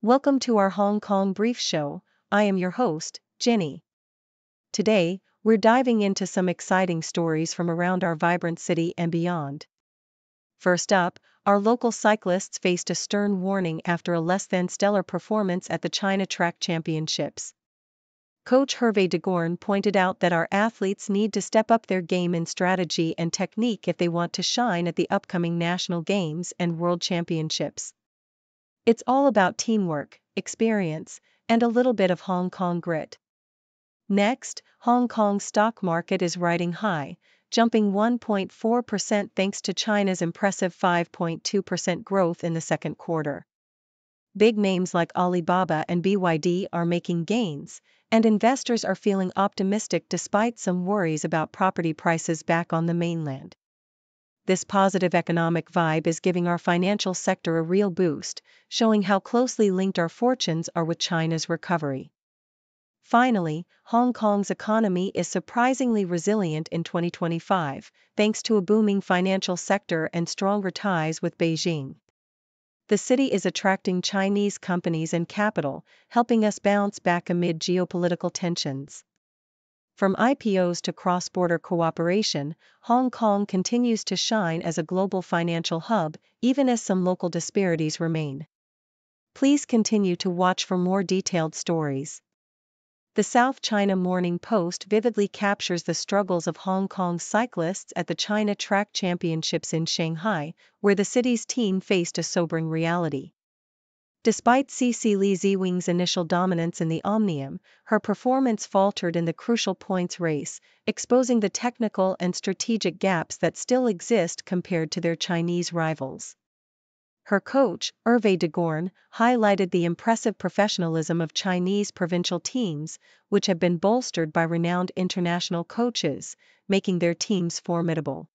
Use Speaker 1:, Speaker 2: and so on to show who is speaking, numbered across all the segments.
Speaker 1: Welcome to our Hong Kong Brief Show. I am your host, Jenny. Today, we're diving into some exciting stories from around our vibrant city and beyond. First up, our local cyclists faced a stern warning after a less than stellar performance at the China Track Championships. Coach Herve Dagorne pointed out that our athletes need to step up their game in strategy and technique if they want to shine at the upcoming national games and world championships. It's all about teamwork, experience, and a little bit of Hong Kong grit. Next, Hong Kong's stock market is riding high, jumping 1.4% thanks to China's impressive 5.2% growth in the second quarter. Big names like Alibaba and BYD are making gains, and investors are feeling optimistic despite some worries about property prices back on the mainland. This positive economic vibe is giving our financial sector a real boost, showing how closely linked our fortunes are with China's recovery. Finally, Hong Kong's economy is surprisingly resilient in 2025, thanks to a booming financial sector and stronger ties with Beijing. The city is attracting Chinese companies and capital, helping us bounce back amid geopolitical tensions. From IPOs to cross-border cooperation, Hong Kong continues to shine as a global financial hub, even as some local disparities remain. Please continue to watch for more detailed stories. The South China Morning Post vividly captures the struggles of Hong Kong's cyclists at the China Track Championships in Shanghai, where the city's team faced a sobering reality. Despite CC Li Ziwing's initial dominance in the Omnium, her performance faltered in the crucial points race, exposing the technical and strategic gaps that still exist compared to their Chinese rivals. Her coach, Herve Dagorne, highlighted the impressive professionalism of Chinese provincial teams, which have been bolstered by renowned international coaches, making their teams formidable.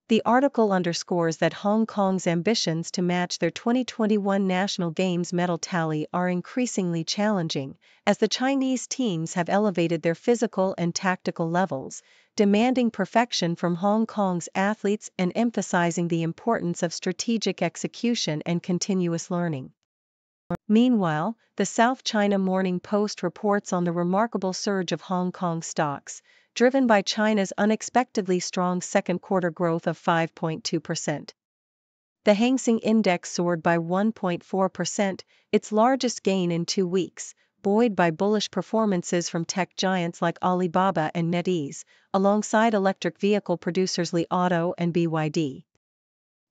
Speaker 1: The article underscores that Hong Kong's ambitions to match their 2021 National Games medal tally are increasingly challenging, as the Chinese teams have elevated their physical and tactical levels, demanding perfection from Hong Kong's athletes and emphasizing the importance of strategic execution and continuous learning. Meanwhile, the South China Morning Post reports on the remarkable surge of Hong Kong stocks, driven by China's unexpectedly strong second quarter growth of 5.2%. The Hang Seng Index soared by 1.4%, its largest gain in 2 weeks, buoyed by bullish performances from tech giants like Alibaba and NetEase, alongside electric vehicle producers Li Auto and BYD.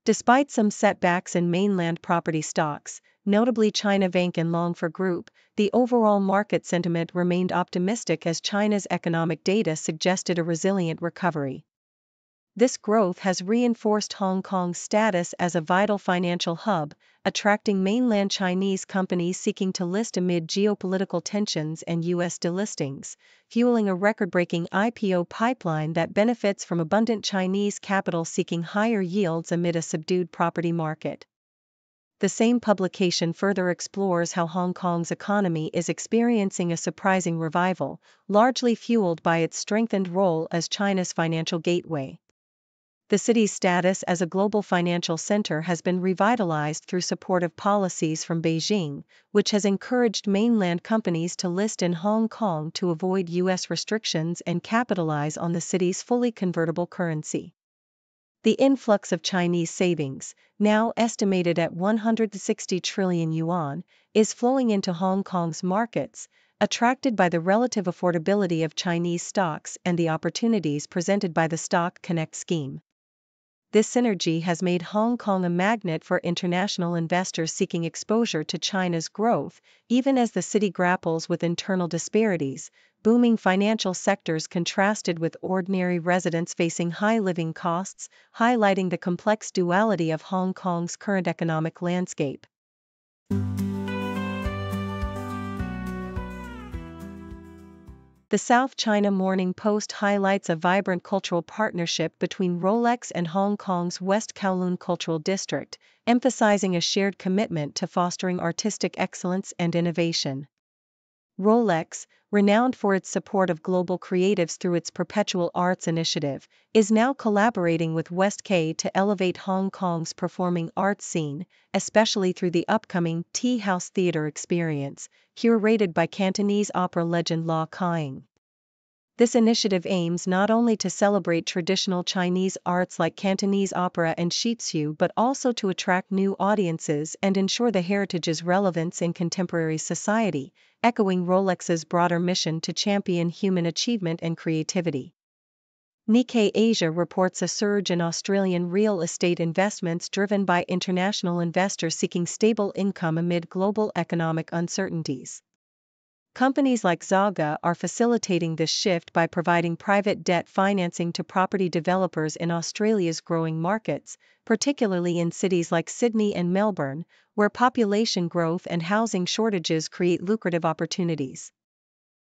Speaker 1: Despite some setbacks in mainland property stocks, notably China Vanke and Longfor Group, the overall market sentiment remained optimistic as China's economic data suggested a resilient recovery. This growth has reinforced Hong Kong's status as a vital financial hub, attracting mainland Chinese companies seeking to list amid geopolitical tensions and U.S. delistings, fueling a record-breaking IPO pipeline that benefits from abundant Chinese capital seeking higher yields amid a subdued property market. The same publication further explores how Hong Kong's economy is experiencing a surprising revival, largely fueled by its strengthened role as China's financial gateway. The city's status as a global financial center has been revitalized through supportive policies from Beijing, which has encouraged mainland companies to list in Hong Kong to avoid U.S. restrictions and capitalize on the city's fully convertible currency. The influx of Chinese savings, now estimated at 160 trillion yuan, is flowing into Hong Kong's markets, attracted by the relative affordability of Chinese stocks and the opportunities presented by the Stock Connect scheme. This synergy has made Hong Kong a magnet for international investors seeking exposure to China's growth, even as the city grapples with internal disparities. Booming financial sectors contrasted with ordinary residents facing high living costs, highlighting the complex duality of Hong Kong's current economic landscape. The South China Morning Post highlights a vibrant cultural partnership between Rolex and Hong Kong's West Kowloon Cultural District, emphasizing a shared commitment to fostering artistic excellence and innovation. Rolex, renowned for its support of global creatives through its Perpetual Arts initiative, is now collaborating with West-K to elevate Hong Kong's performing arts scene, especially through the upcoming Tea House Theatre experience, curated by Cantonese opera legend La Kaing. This initiative aims not only to celebrate traditional Chinese arts like Cantonese opera and Shih Tzu but also to attract new audiences and ensure the heritage's relevance in contemporary society, echoing Rolex's broader mission to champion human achievement and creativity. Nikkei Asia reports a surge in Australian real estate investments driven by international investors seeking stable income amid global economic uncertainties. Companies like Zaga are facilitating this shift by providing private debt financing to property developers in Australia's growing markets, particularly in cities like Sydney and Melbourne, where population growth and housing shortages create lucrative opportunities.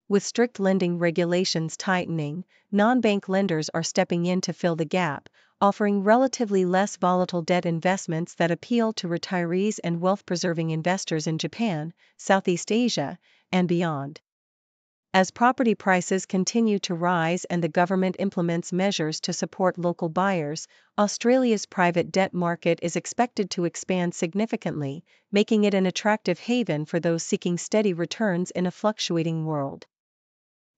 Speaker 1: With strict lending regulations tightening, non-bank lenders are stepping in to fill the gap, offering relatively less volatile debt investments that appeal to retirees and wealth-preserving investors in Japan, Southeast Asia, and beyond. As property prices continue to rise and the government implements measures to support local buyers, Australia's private debt market is expected to expand significantly, making it an attractive haven for those seeking steady returns in a fluctuating world.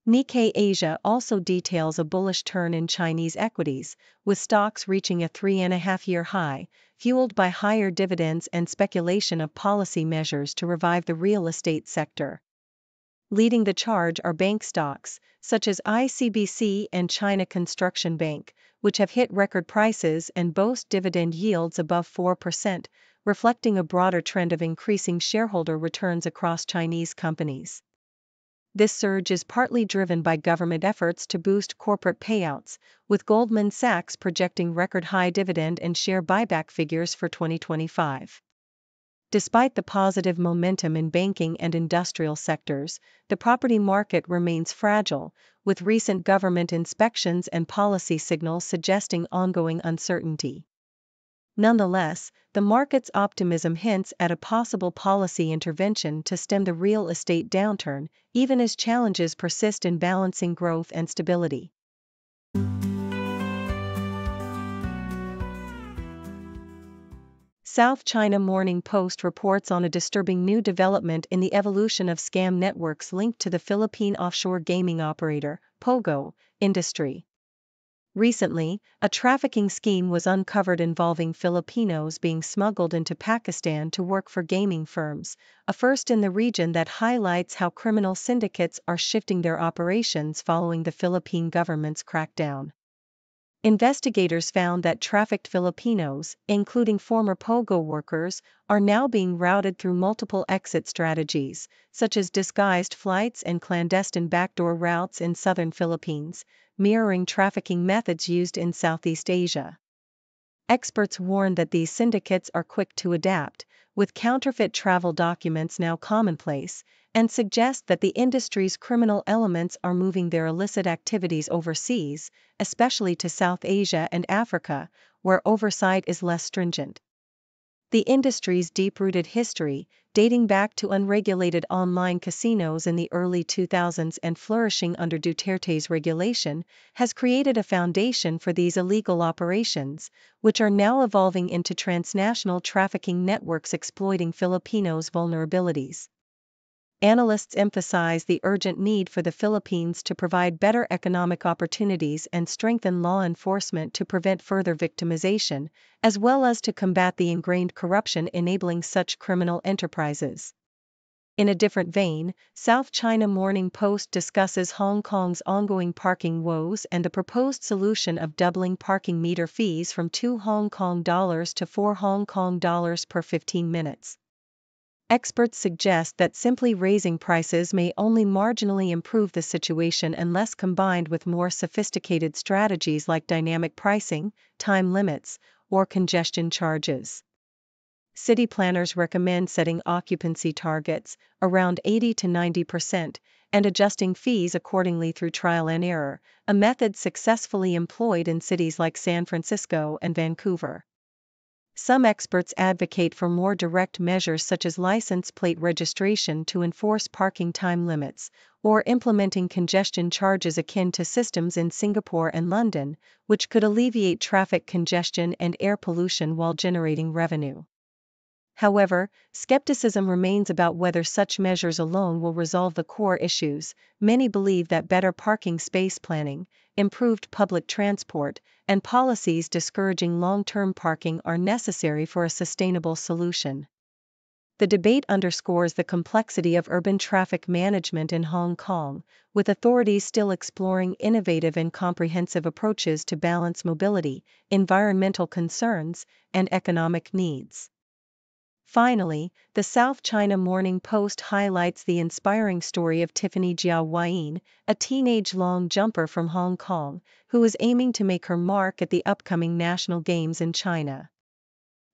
Speaker 1: Nikkei Asia also details a bullish turn in Chinese equities, with stocks reaching a 3.5-year high, fueled by higher dividends and speculation of policy measures to revive the real estate sector. Leading the charge are bank stocks, such as ICBC and China Construction Bank, which have hit record prices and boast dividend yields above 4%, reflecting a broader trend of increasing shareholder returns across Chinese companies. This surge is partly driven by government efforts to boost corporate payouts, with Goldman Sachs projecting record-high dividend and share buyback figures for 2025. Despite the positive momentum in banking and industrial sectors, the property market remains fragile, with recent government inspections and policy signals suggesting ongoing uncertainty. Nonetheless, the market's optimism hints at a possible policy intervention to stem the real estate downturn, even as challenges persist in balancing growth and stability. South China Morning Post reports on a disturbing new development in the evolution of scam networks linked to the Philippine offshore gaming operator, Pogo, industry. Recently, a trafficking scheme was uncovered involving Filipinos being smuggled into Pakistan to work for gaming firms, a first in the region that highlights how criminal syndicates are shifting their operations following the Philippine government's crackdown. Investigators found that trafficked Filipinos, including former Pogo workers, are now being routed through multiple exit strategies, such as disguised flights and clandestine backdoor routes in southern Philippines, mirroring trafficking methods used in Southeast Asia. Experts warn that these syndicates are quick to adapt, with counterfeit travel documents now commonplace, and suggest that the industry's criminal elements are moving their illicit activities overseas, especially to South Asia and Africa, where oversight is less stringent. The industry's deep-rooted history, dating back to unregulated online casinos in the early 2000s and flourishing under Duterte's regulation, has created a foundation for these illegal operations, which are now evolving into transnational trafficking networks exploiting Filipinos' vulnerabilities. Analysts emphasize the urgent need for the Philippines to provide better economic opportunities and strengthen law enforcement to prevent further victimization, as well as to combat the ingrained corruption enabling such criminal enterprises. In a different vein, South China Morning Post discusses Hong Kong's ongoing parking woes and the proposed solution of doubling parking meter fees from $2 to $4 per 15 minutes. Experts suggest that simply raising prices may only marginally improve the situation unless combined with more sophisticated strategies like dynamic pricing, time limits, or congestion charges. City planners recommend setting occupancy targets, around 80 to 90%, and adjusting fees accordingly through trial and error, a method successfully employed in cities like San Francisco and Vancouver. Some experts advocate for more direct measures such as license plate registration to enforce parking time limits, or implementing congestion charges akin to systems in Singapore and London, which could alleviate traffic congestion and air pollution while generating revenue. However, skepticism remains about whether such measures alone will resolve the core issues. Many believe that better parking space planning, improved public transport, and policies discouraging long-term parking are necessary for a sustainable solution. The debate underscores the complexity of urban traffic management in Hong Kong, with authorities still exploring innovative and comprehensive approaches to balance mobility, environmental concerns, and economic needs. Finally, the South China Morning Post highlights the inspiring story of Tiffany Jia Huayin, a teenage long jumper from Hong Kong, who is aiming to make her mark at the upcoming national games in China.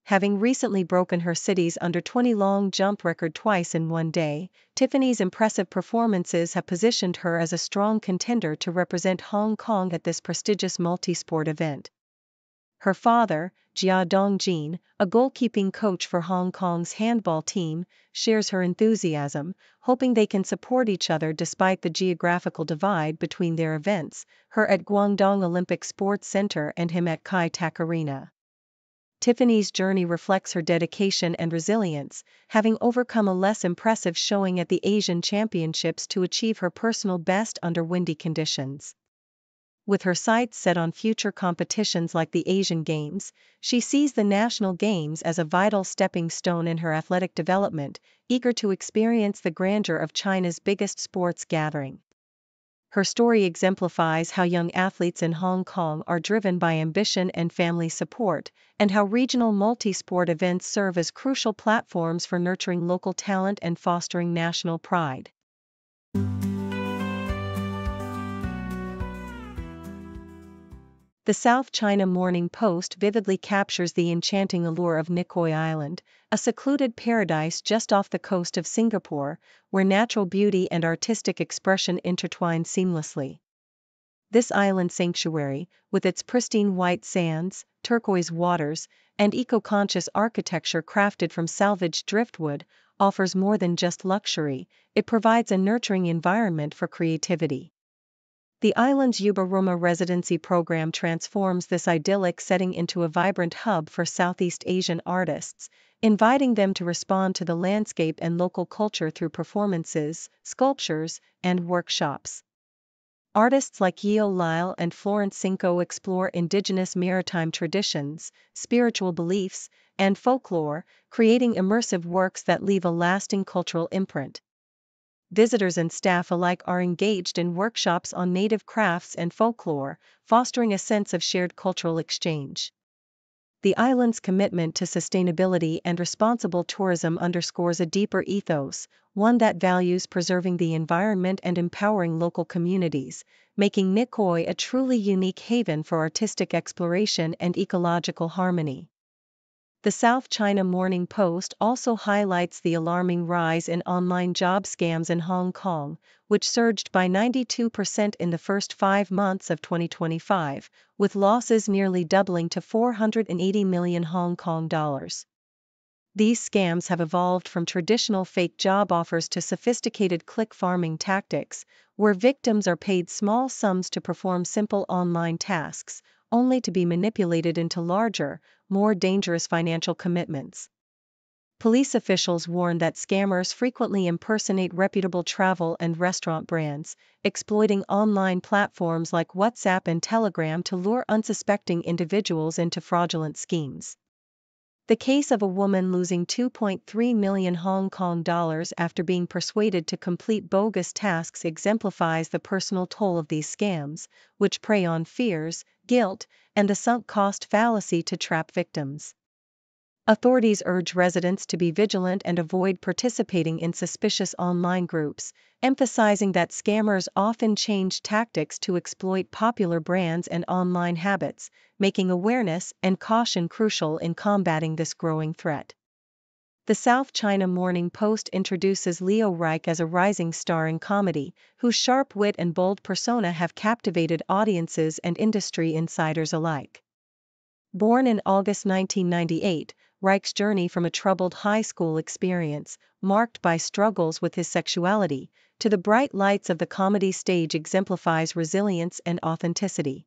Speaker 1: Having recently broken her city's under-20 long jump record twice in one day, Tiffany's impressive performances have positioned her as a strong contender to represent Hong Kong at this prestigious multi-sport event. Her father, Jia Dongjin, a goalkeeping coach for Hong Kong's handball team, shares her enthusiasm, hoping they can support each other despite the geographical divide between their events, her at Guangdong Olympic Sports Center and him at Kai Tak Arena. Tiffany's journey reflects her dedication and resilience, having overcome a less impressive showing at the Asian Championships to achieve her personal best under windy conditions. With her sights set on future competitions like the Asian Games, she sees the national games as a vital stepping stone in her athletic development, eager to experience the grandeur of China's biggest sports gathering. Her story exemplifies how young athletes in Hong Kong are driven by ambition and family support, and how regional multi-sport events serve as crucial platforms for nurturing local talent and fostering national pride. The South China Morning Post vividly captures the enchanting allure of Nicoy Island, a secluded paradise just off the coast of Singapore, where natural beauty and artistic expression intertwine seamlessly. This island sanctuary, with its pristine white sands, turquoise waters, and eco-conscious architecture crafted from salvaged driftwood, offers more than just luxury. It provides a nurturing environment for creativity. The island's Yuba Roma residency program transforms this idyllic setting into a vibrant hub for Southeast Asian artists, inviting them to respond to the landscape and local culture through performances, sculptures, and workshops. Artists like Yeo Lyle and Florence Cinco explore indigenous maritime traditions, spiritual beliefs, and folklore, creating immersive works that leave a lasting cultural imprint. Visitors and staff alike are engaged in workshops on native crafts and folklore, fostering a sense of shared cultural exchange. The island's commitment to sustainability and responsible tourism underscores a deeper ethos, one that values preserving the environment and empowering local communities, making Nicoy a truly unique haven for artistic exploration and ecological harmony. The South China Morning Post also highlights the alarming rise in online job scams in Hong Kong, which surged by 92% in the first 5 months of 2025, with losses nearly doubling to 480 million Hong Kong dollars. These scams have evolved from traditional fake job offers to sophisticated click farming tactics, where victims are paid small sums to perform simple online tasks, only to be manipulated into larger, more dangerous financial commitments. Police officials warn that scammers frequently impersonate reputable travel and restaurant brands, exploiting online platforms like WhatsApp and Telegram to lure unsuspecting individuals into fraudulent schemes. The case of a woman losing 2.3 million Hong Kong dollars after being persuaded to complete bogus tasks exemplifies the personal toll of these scams, which prey on fears, guilt, and the sunk cost fallacy to trap victims. Authorities urge residents to be vigilant and avoid participating in suspicious online groups, emphasizing that scammers often change tactics to exploit popular brands and online habits, making awareness and caution crucial in combating this growing threat. The South China Morning Post introduces Leo Reich as a rising star in comedy, whose sharp wit and bold persona have captivated audiences and industry insiders alike. Born in August 1998, Reich's journey from a troubled high school experience, marked by struggles with his sexuality, to the bright lights of the comedy stage exemplifies resilience and authenticity.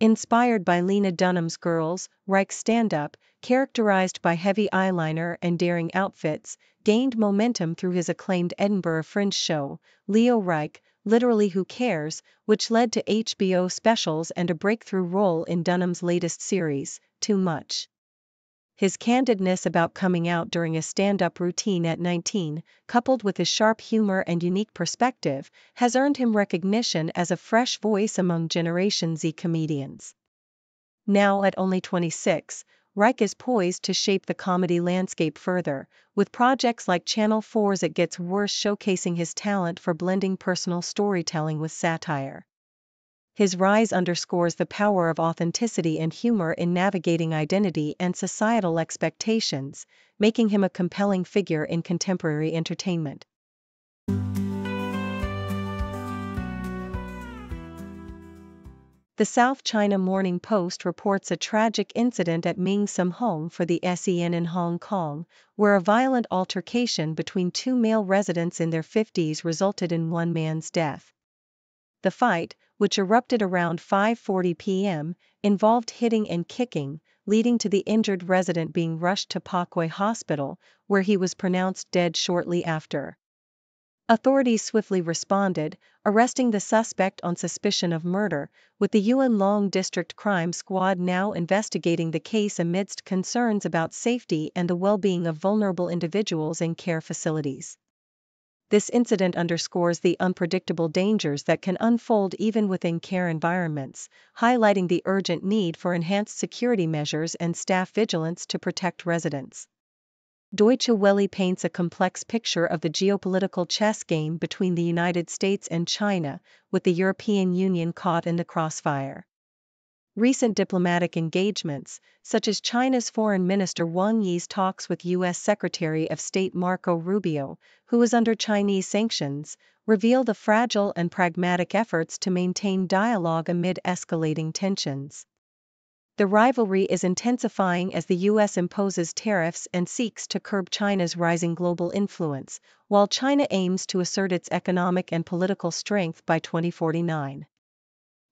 Speaker 1: Inspired by Lena Dunham's Girls, Reich's stand-up, characterized by heavy eyeliner and daring outfits, gained momentum through his acclaimed Edinburgh Fringe show, Leo Reich, Literally Who Cares, which led to HBO specials and a breakthrough role in Dunham's latest series, Too Much. His candidness about coming out during a stand-up routine at 19, coupled with his sharp humor and unique perspective, has earned him recognition as a fresh voice among Generation Z comedians. Now at only 26, Reich is poised to shape the comedy landscape further, with projects like Channel 4's It Gets Worse showcasing his talent for blending personal storytelling with satire. His rise underscores the power of authenticity and humor in navigating identity and societal expectations, making him a compelling figure in contemporary entertainment. The South China Morning Post reports a tragic incident at Ming Sum Home for the SEN in Hong Kong, where a violent altercation between two male residents in their 50s resulted in one man's death. The fight, which erupted around 5:40 p.m., involved hitting and kicking, leading to the injured resident being rushed to Parkway Hospital, where he was pronounced dead shortly after. Authorities swiftly responded, arresting the suspect on suspicion of murder, with the Yuen Long District Crime Squad now investigating the case amidst concerns about safety and the well-being of vulnerable individuals in care facilities. This incident underscores the unpredictable dangers that can unfold even within care environments, highlighting the urgent need for enhanced security measures and staff vigilance to protect residents. Deutsche Welle paints a complex picture of the geopolitical chess game between the United States and China, with the European Union caught in the crossfire. Recent diplomatic engagements, such as China's Foreign Minister Wang Yi's talks with U.S. Secretary of State Marco Rubio, who is under Chinese sanctions, reveal the fragile and pragmatic efforts to maintain dialogue amid escalating tensions. The rivalry is intensifying as the U.S. imposes tariffs and seeks to curb China's rising global influence, while China aims to assert its economic and political strength by 2049.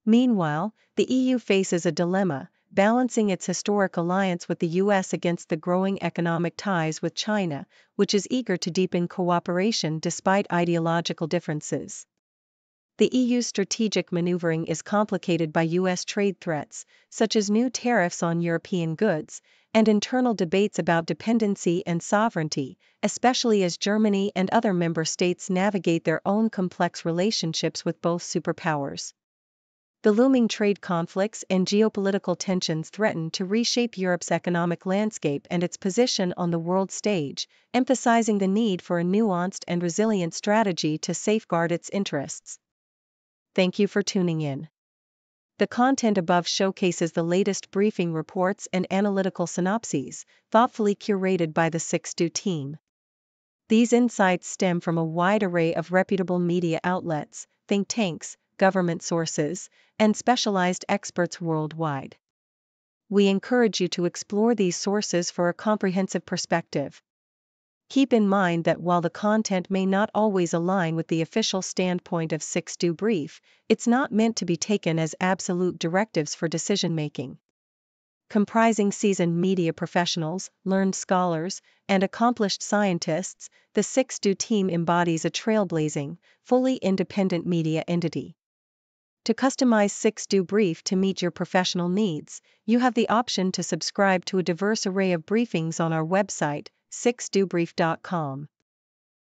Speaker 1: Meanwhile, the EU faces a dilemma, balancing its historic alliance with the US against the growing economic ties with China, which is eager to deepen cooperation despite ideological differences. The EU's strategic maneuvering is complicated by US trade threats, such as new tariffs on European goods, and internal debates about dependency and sovereignty, especially as Germany and other member states navigate their own complex relationships with both superpowers. The looming trade conflicts and geopolitical tensions threaten to reshape Europe's economic landscape and its position on the world stage, emphasizing the need for a nuanced and resilient strategy to safeguard its interests. Thank you for tuning in. The content above showcases the latest briefing reports and analytical synopses, thoughtfully curated by the 6Do team. These insights stem from a wide array of reputable media outlets, think tanks, government sources, and specialized experts worldwide. We encourage you to explore these sources for a comprehensive perspective. Keep in mind that while the content may not always align with the official standpoint of 6Do Brief, it's not meant to be taken as absolute directives for decision-making. Comprising seasoned media professionals, learned scholars, and accomplished scientists, the 6Do team embodies a trailblazing, fully independent media entity. To customize 6Do Brief to meet your professional needs, you have the option to subscribe to a diverse array of briefings on our website, 6dobrief.com.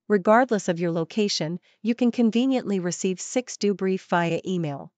Speaker 1: Regardless of your location, you can conveniently receive 6Do Brief via email.